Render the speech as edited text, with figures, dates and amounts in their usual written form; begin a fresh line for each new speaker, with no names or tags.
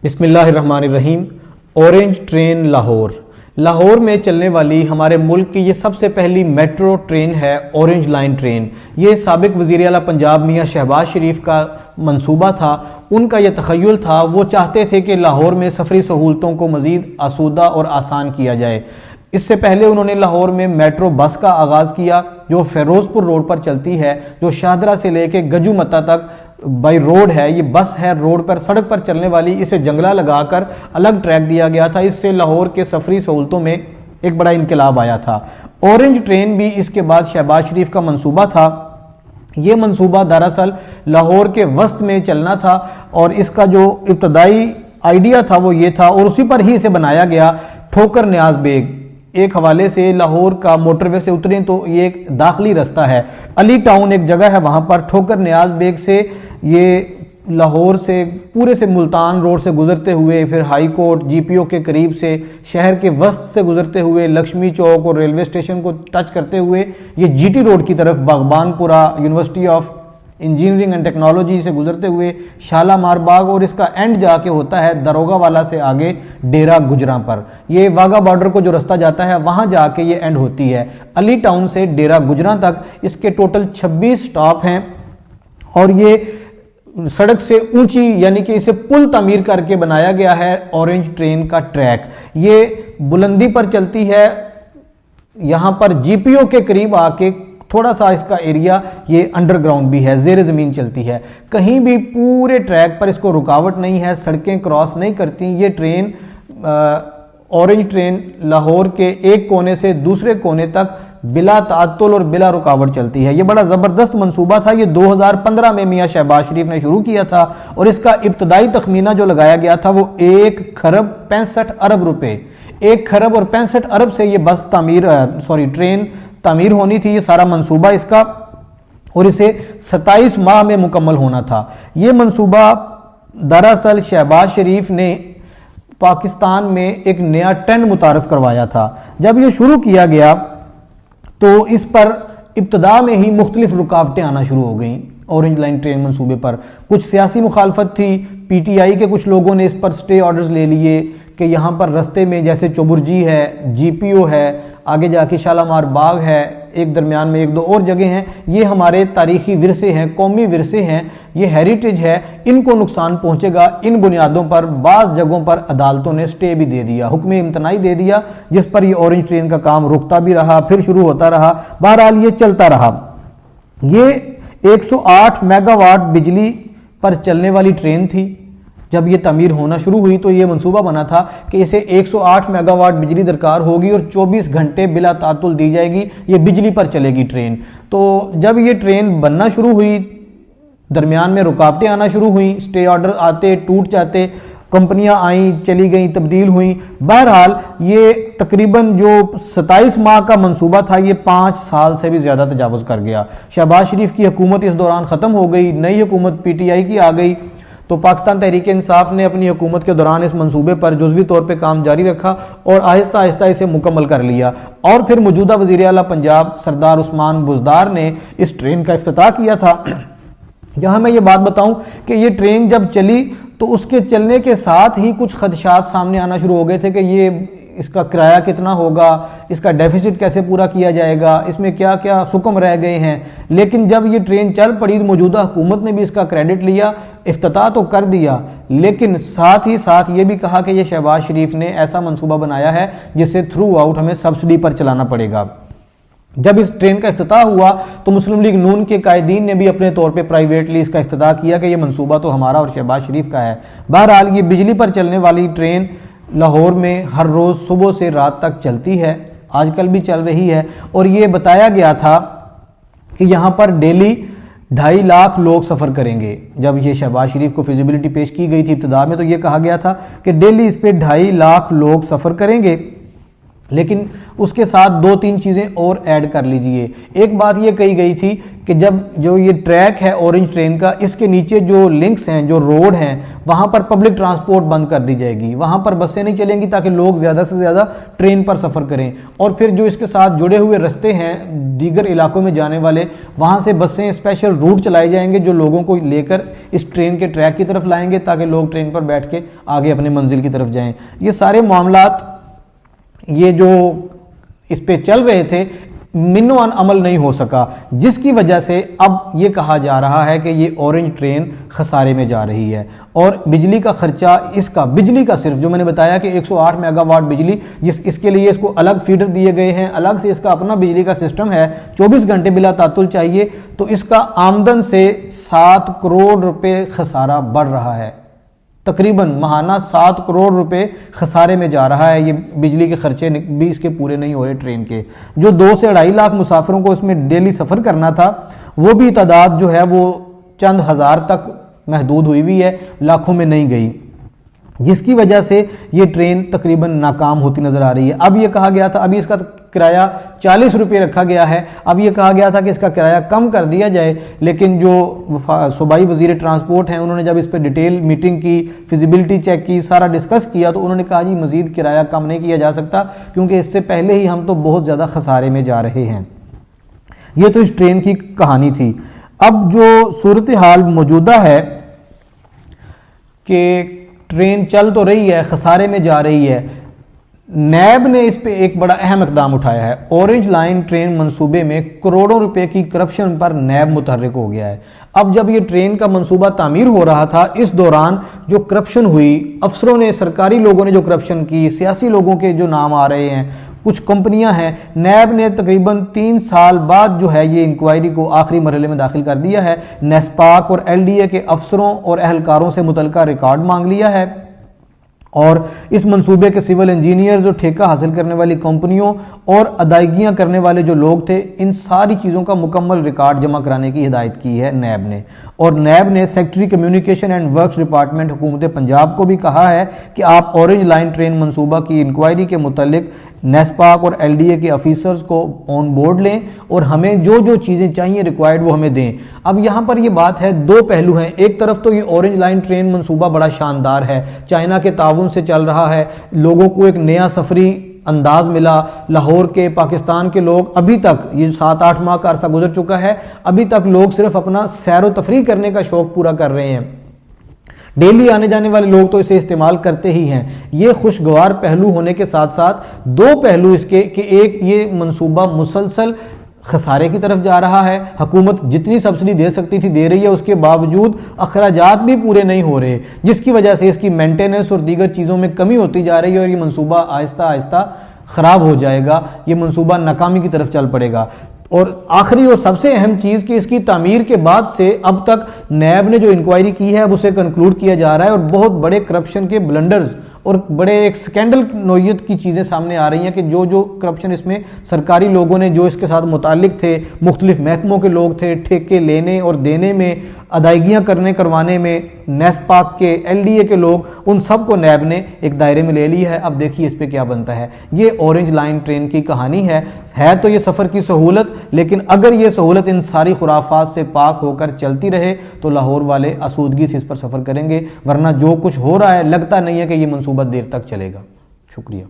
बिस्मिल्लाहिर्रहमानिर्रहीम। Orange train Lahore में चलने वाली हमारे मुल्क की ये सबसे पहली मेट्रो ट्रेन है ऑरेंज लाइन ट्रेन। ये साबिक वज़ीर आला पंजाब मियाँ शहबाज शरीफ का मंसूबा था, उनका यह तख़य्युल था। वो चाहते थे कि लाहौर में सफरी सहूलतों को मज़ीद आसूदा और आसान किया जाए। इससे पहले उन्होंने लाहौर में मेट्रो बस का आगाज़ किया जो फ़िरोज़पुर रोड पर चलती है, जो शाहदरा से लेके गजूमता तक बाई रोड है। ये बस है रोड पर, सड़क पर चलने वाली। इसे जंगला लगाकर अलग ट्रैक दिया गया था। इससे लाहौर के सफरी सहूलतों में एक बड़ा इनकलाब आया था। ऑरेंज ट्रेन भी इसके बाद शहबाज शरीफ का मंसूबा था। ये मंसूबा दरअसल लाहौर के वस्त में चलना था और इसका जो इब्तदाई आइडिया था वो ये था, और उसी पर ही इसे बनाया गया। ठोकर न्याज बेग एक हवाले से लाहौर का मोटरवे से उतरें तो ये एक दाखिली रास्ता है, अली टाउन एक जगह है, वहां पर ठोकर न्याज बेग से ये लाहौर से पूरे से मुल्तान रोड से गुजरते हुए फिर हाई कोर्ट जीपीओ के करीब से शहर के वस्त से गुजरते हुए लक्ष्मी चौक और रेलवे स्टेशन को टच करते हुए ये जीटी रोड की तरफ Baghbanpura university of engineering and technology से गुजरते हुए शालामार बाग, और इसका एंड जाके होता है दरोगा वाला से आगे डेरा गुजरा पर। ये वाघा बॉर्डर को जो रास्ता जाता है वहां जाके ये एंड होती है अली टाउन से डेरा गुजरा तक। इसके टोटल 26 स्टॉप हैं और ये सड़क से ऊंची यानी कि इसे पुल तामीर करके बनाया गया है ऑरेंज ट्रेन का ट्रैक। ये बुलंदी पर चलती है, यहां पर जीपीओ के करीब आके थोड़ा सा इसका एरिया ये अंडरग्राउंड भी है, जेर जमीन चलती है। कहीं भी पूरे ट्रैक पर इसको रुकावट नहीं है, सड़कें क्रॉस नहीं करती। ये ट्रेन ऑरेंज ट्रेन लाहौर के एक कोने से दूसरे कोने तक बिला तातुल और बिला रुकावट चलती है। ये बड़ा ज़बरदस्त मंसूबा था। ये 2015 में मियाँ शहबाज शरीफ ने शुरू किया था और इसका इब्तदाई तखमीना जो लगाया गया था वो 1 खरब 65 अरब रुपए, 1 खरब और 65 अरब से ये बस ट्रेन तामीर होनी थी। ये सारा मंसूबा इसका, और इसे 27 माह में मुकम्मल होना था। ये मंसूबा दरअसल शहबाज शरीफ ने पाकिस्तान में एक नया ट्रेंड मुतारफ करवाया था। जब ये शुरू किया गया तो इस पर इब्तदा में ही मुख्तलिफ रुकावटें आना शुरू हो गई ऑरेंज लाइन ट्रेन मंसूबे पर। कुछ सियासी मुखालफत थी, पीटीआई के कुछ लोगों ने इस पर स्टे ऑर्डर्स ले लिए कि यहाँ पर रास्ते में जैसे चौबुर्जी है, जीपीओ है, आगे जाके शालामार बाग है, एक दरमियान में 1-2 और जगह हैं। ये हमारे तारीखी विरसे हैं, कौमी विरसे हैं, ये हेरिटेज है, इनको नुकसान पहुंचेगा। इन बुनियादों पर बाज़ जगहों पर अदालतों ने स्टे भी दे दिया, हुक्म इम्तनाई दे दिया, जिस पर ये ऑरेंज ट्रेन का काम रुकता भी रहा, फिर शुरू होता रहा। बहरहाल ये चलता रहा। ये 108 मेगावाट बिजली पर चलने वाली ट्रेन थी। जब ये तमीर होना शुरू हुई तो ये मंसूबा बना था कि इसे 108 मेगावाट बिजली दरकार होगी और 24 घंटे बिला तातुल दी जाएगी, ये बिजली पर चलेगी ट्रेन। तो जब ये ट्रेन बनना शुरू हुई, दरमियान में रुकावटें आना शुरू हुई, स्टे ऑर्डर आते टूट जाते, कंपनियां आई चली गई, तब्दील हुई। बहरहाल ये तकरीबन जो 27 माह का मंसूबा था ये 5 साल से भी ज़्यादा तजावुज़ कर गया। शहबाज शरीफ की हुकूमत इस दौरान ख़त्म हो गई, नई हुकूमत पीटीआई की आ गई। तो पाकिस्तान तहरीक इंसाफ ने अपनी हुकूमत के दौरान इस मंसूबे पर जुज़वी तौर पे काम जारी रखा और आहिस्ता आहिस्ता इसे मुकम्मल कर लिया। और फिर मौजूदा वज़ीर आला पंजाब सरदार उस्मान बुज़दार ने इस ट्रेन का इफ्तिताह किया था। यहाँ मैं ये बात बताऊं कि ये ट्रेन जब चली तो उसके चलने के साथ ही कुछ खदशात सामने आना शुरू हो गए थे कि ये इसका किराया कितना होगा, इसका डेफिसिट कैसे पूरा किया जाएगा, इसमें क्या क्या सुकम रह गए हैं। लेकिन जब ये ट्रेन चल पड़ी, मौजूदा हुकूमत ने भी इसका क्रेडिट लिया, इफ्तिताह तो कर दिया, लेकिन साथ ही साथ ये भी कहा कि ये शहबाज शरीफ ने ऐसा मंसूबा बनाया है जिसे थ्रू आउट हमें सब्सिडी पर चलाना पड़ेगा। जब इस ट्रेन का इफ्तिताह हुआ तो मुस्लिम लीग नून के कायदीन ने भी अपने तौर पे प्राइवेटली इसका इफ्तिताह किया कि ये मंसूबा तो हमारा और शहबाज शरीफ का है। बहरहाल ये बिजली पर चलने वाली ट्रेन लाहौर में हर रोज़ सुबह से रात तक चलती है, आजकल भी चल रही है। और ये बताया गया था कि यहाँ पर डेली 2.5 लाख लोग सफ़र करेंगे। जब ये शहबाज शरीफ को फिजिबिलिटी पेश की गई थी इब्तिदा में तो ये कहा गया था कि डेली इस पर 2.5 लाख लोग सफ़र करेंगे। लेकिन उसके साथ दो तीन चीज़ें और ऐड कर लीजिए। एक बात ये कही गई थी कि जब जो ये ट्रैक है ऑरेंज ट्रेन का, इसके नीचे जो लिंक्स हैं, जो रोड हैं, वहाँ पर पब्लिक ट्रांसपोर्ट बंद कर दी जाएगी, वहाँ पर बसें नहीं चलेंगी ताकि लोग ज़्यादा से ज़्यादा ट्रेन पर सफ़र करें। और फिर जो इसके साथ जुड़े हुए रास्ते हैं दीगर इलाकों में जाने वाले, वहाँ से बसें स्पेशल रूट चलाए जाएंगे जो लोगों को लेकर इस ट्रेन के ट्रैक की तरफ लाएंगे ताकि लोग ट्रेन पर बैठ के आगे अपनी मंजिल की तरफ जाएँ। ये सारे मामलात ये जो इस पे चल रहे थे, मिन्नों अमल नहीं हो सका, जिसकी वजह से अब ये कहा जा रहा है कि ये ऑरेंज ट्रेन खसारे में जा रही है। और बिजली का खर्चा, इसका बिजली का सिर्फ जो मैंने बताया कि 108 मेगावाट बिजली, इसके लिए इसको अलग फीडर दिए गए हैं, अलग से इसका अपना बिजली का सिस्टम है, 24 घंटे बिला तातुल चाहिए, तो इसका आमदन से 7 करोड़ रुपए खसारा बढ़ रहा है। तकरीबन महाना 7 करोड़ रुपए खसारे में जा रहा है। ये बिजली के खर्चे भी इसके पूरे नहीं हो रहे ट्रेन के। जो 2 से 2.5 लाख मुसाफिरों को इसमें डेली सफ़र करना था, वो भी तादाद जो है वो चंद हज़ार तक महदूद हुई है, लाखों में नहीं गई, जिसकी वजह से ये ट्रेन तकरीबन नाकाम होती नज़र आ रही है। अब ये कहा गया था, अभी इसका किराया 40 रुपये रखा गया है, अब ये कहा गया था कि इसका किराया कम कर दिया जाए, लेकिन जो सूबाई वज़ीर ट्रांसपोर्ट हैं, उन्होंने जब इस पर डिटेल मीटिंग की, फिजिबिलिटी चेक की, सारा डिस्कस किया, तो उन्होंने कहा जी मज़ीद किराया कम नहीं किया जा सकता क्योंकि इससे पहले ही हम तो बहुत ज़्यादा खसारे में जा रहे हैं। ये तो इस ट्रेन की कहानी थी। अब जो सूरत हाल मौजूदा है कि ट्रेन चल तो रही है, खसारे में जा रही है, नैब ने इस पे एक बड़ा अहम इकदाम उठाया है। ऑरेंज लाइन ट्रेन मंसूबे में करोड़ों रुपए की करप्शन पर नैब मुतहर्रिक हो गया है। अब जब ये ट्रेन का मंसूबा तामीर हो रहा था, इस दौरान जो करप्शन हुई, अफसरों ने, सरकारी लोगों ने जो करप्शन की, सियासी लोगों के जो नाम आ रहे हैं, कुछ कंपनियां हैं, नैब ने तकरीबन 3 साल बाद जो है ये इंक्वायरी को आखिरी मरहले में दाखिल कर दिया है। नेस्पाक और एलडीए के अफसरों और एहलकारों से मुतलका रिकॉर्ड मांग लिया है और इस मंसूबे के सिविल इंजीनियर्स और ठेका हासिल करने वाली कंपनियों और अदायगियां करने वाले जो लोग थे, इन सारी चीज़ों का मुकम्मल रिकॉर्ड जमा कराने की हिदायत की है नैब ने। और नैब ने secretary communication and works department हुकूमत पंजाब को भी कहा है कि आप ऑरेंज लाइन ट्रेन मंसूबा की इंक्वायरी के मुतालिक नेस्पाक और एलडीए के ऑफिसर्स को ऑन बोर्ड लें और हमें जो जो चीज़ें चाहिए रिक्वायर्ड वो हमें दें। अब यहाँ पर ये बात है, दो पहलू हैं। एक तरफ तो ये ऑरेंज लाइन ट्रेन मंसूबा बड़ा शानदार है, चाइना के ताउन से चल रहा है, लोगों को एक नया सफरी अंदाज मिला। लाहौर के, पाकिस्तान के लोग अभी तक, ये 7-8 माह का अरसा गुजर चुका है, अभी तक लोग सिर्फ अपना सैर तफरी करने का शौक पूरा कर रहे हैं। डेली आने जाने वाले लोग तो इसे इस्तेमाल करते ही हैं। ये खुशगवार पहलू होने के साथ साथ दो पहलू इसके कि एक, ये मंसूबा मुसलसल खसारे की तरफ जा रहा है। हुकूमत जितनी सब्सिडी दे सकती थी दे रही है, उसके बावजूद अखराजात भी पूरे नहीं हो रहे, जिसकी वजह से इसकी मेंटेनेंस और दीगर चीज़ों में कमी होती जा रही है और ये मंसूबा आहिस्ता आहिस्ता ख़राब हो जाएगा, ये मंसूबा नाकामी की तरफ चल पड़ेगा। और आखिरी और सबसे अहम चीज़ कि इसकी तामीर के बाद से अब तक नैब ने जो इंक्वायरी की है अब उसे कंक्लूड किया जा रहा है और बहुत बड़े करप्शन के ब्लंडर्स और बड़े एक स्कैंडल नोयत की चीज़ें सामने आ रही हैं कि जो जो करप्शन इसमें सरकारी लोगों ने जो इसके साथ मुतालिक थे, मुख्तलिफ महकमों के लोग थे, ठेके लेने और देने में, अदायगियाँ करवाने में, नेस्पाक के, एलडीए के लोग, उन सब को नैब ने एक दायरे में ले लिया है। अब देखिए इस पर क्या बनता है। ये ऑरेंज लाइन ट्रेन की कहानी है तो ये सफ़र की सहूलत, लेकिन अगर ये सहूलत इन सारी खुराफात से पाक होकर चलती रहे तो लाहौर वाले आसूदगी से इस पर सफ़र करेंगे, वरना जो कुछ हो रहा है लगता नहीं है कि ये मंसूबा देर तक चलेगा। शुक्रिया।